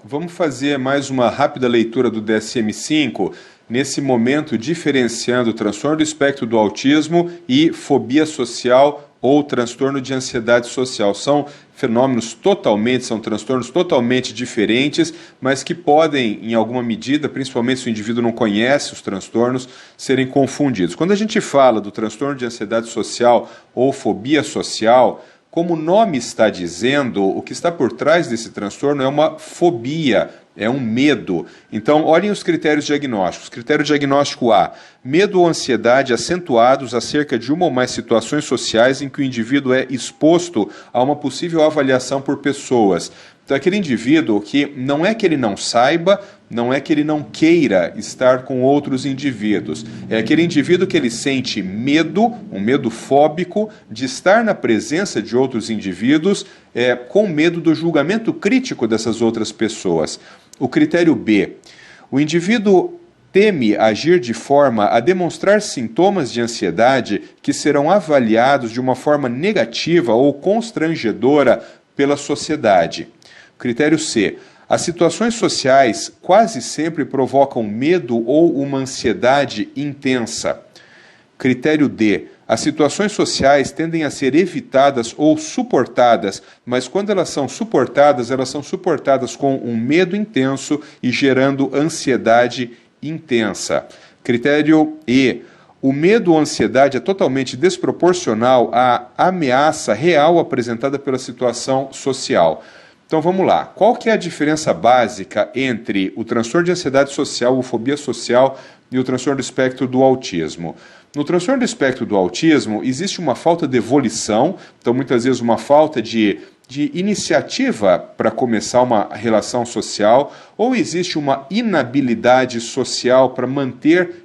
vamos fazer mais uma rápida leitura do DSM-5, nesse momento diferenciando o transtorno do espectro do autismo e fobia social ou transtorno de ansiedade social. São são transtornos totalmente diferentes, mas que podem, em alguma medida, principalmente se o indivíduo não conhece os transtornos, serem confundidos. Quando a gente fala do transtorno de ansiedade social ou fobia social, como o nome está dizendo, o que está por trás desse transtorno é uma fobia, é um medo. Então, olhem os critérios diagnósticos. Critério diagnóstico A: medo ou ansiedade acentuados acerca de uma ou mais situações sociais em que o indivíduo é exposto a uma possível avaliação por pessoas. Então, aquele indivíduo que não é que ele não saiba, não é que ele não queira estar com outros indivíduos. É aquele indivíduo que ele sente medo, um medo fóbico, de estar na presença de outros indivíduos, com medo do julgamento crítico dessas outras pessoas. O critério B: o indivíduo teme agir de forma a demonstrar sintomas de ansiedade que serão avaliados de uma forma negativa ou constrangedora pela sociedade. Critério C: as situações sociais quase sempre provocam medo ou uma ansiedade intensa. Critério D: as situações sociais tendem a ser evitadas ou suportadas, mas quando elas são suportadas com um medo intenso e gerando ansiedade intensa. Critério E: o medo ou ansiedade é totalmente desproporcional à ameaça real apresentada pela situação social. Então vamos lá. Qual que é a diferença básica entre o transtorno de ansiedade social ou fobia social e o transtorno do espectro do autismo? No transtorno do espectro do autismo existe uma falta de volição, então muitas vezes uma falta de iniciativa para começar uma relação social, ou existe uma inabilidade social para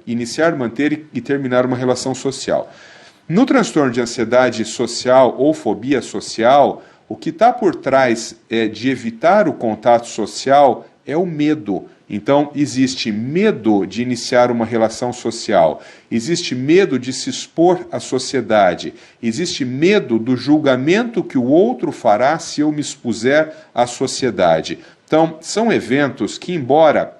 iniciar, manter e terminar uma relação social. No transtorno de ansiedade social ou fobia social, o que está por trás de evitar o contato social é o medo. Então, existe medo de iniciar uma relação social, existe medo de se expor à sociedade, existe medo do julgamento que o outro fará se eu me expuser à sociedade. Então, são eventos que, embora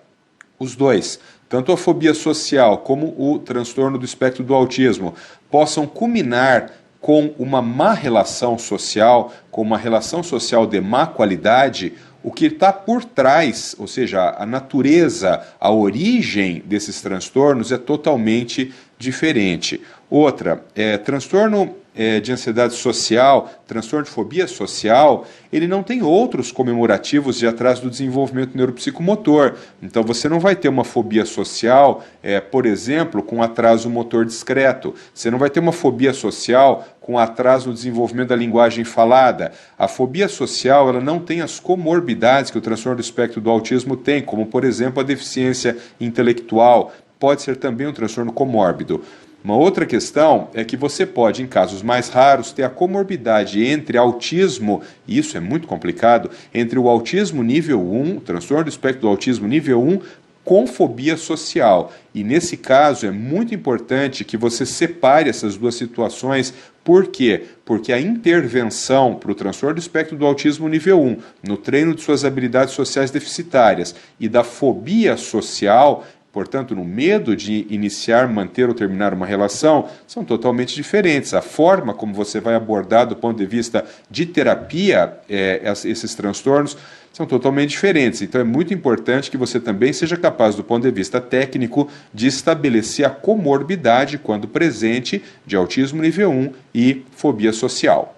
os dois, tanto a fobia social como o transtorno do espectro do autismo, possam culminar com uma má relação social, com uma relação social de má qualidade, o que está por trás, ou seja, a natureza, a origem desses transtornos é totalmente diferente. Outra, transtorno de ansiedade social, transtorno de fobia social, ele não tem outros comemorativos de atraso do desenvolvimento neuropsicomotor. Então você não vai ter uma fobia social, por exemplo, com atraso motor discreto. Você não vai ter uma fobia social com atraso no desenvolvimento da linguagem falada. A fobia social, ela não tem as comorbidades que o transtorno do espectro do autismo tem, como, por exemplo, a deficiência intelectual. Pode ser também um transtorno comórbido. Uma outra questão é que você pode, em casos mais raros, ter a comorbidade entre autismo, e isso é muito complicado, entre o autismo nível 1, o transtorno do espectro do autismo nível 1, com fobia social. E nesse caso é muito importante que você separe essas duas situações. Por quê? Porque a intervenção para o transtorno do espectro do autismo nível 1, no treino de suas habilidades sociais deficitárias e da fobia social, portanto, no medo de iniciar, manter ou terminar uma relação, são totalmente diferentes. A forma como você vai abordar do ponto de vista de terapia esses transtornos são totalmente diferentes. Então é muito importante que você também seja capaz, do ponto de vista técnico, de estabelecer a comorbidade, quando presente, de autismo nível 1 e fobia social.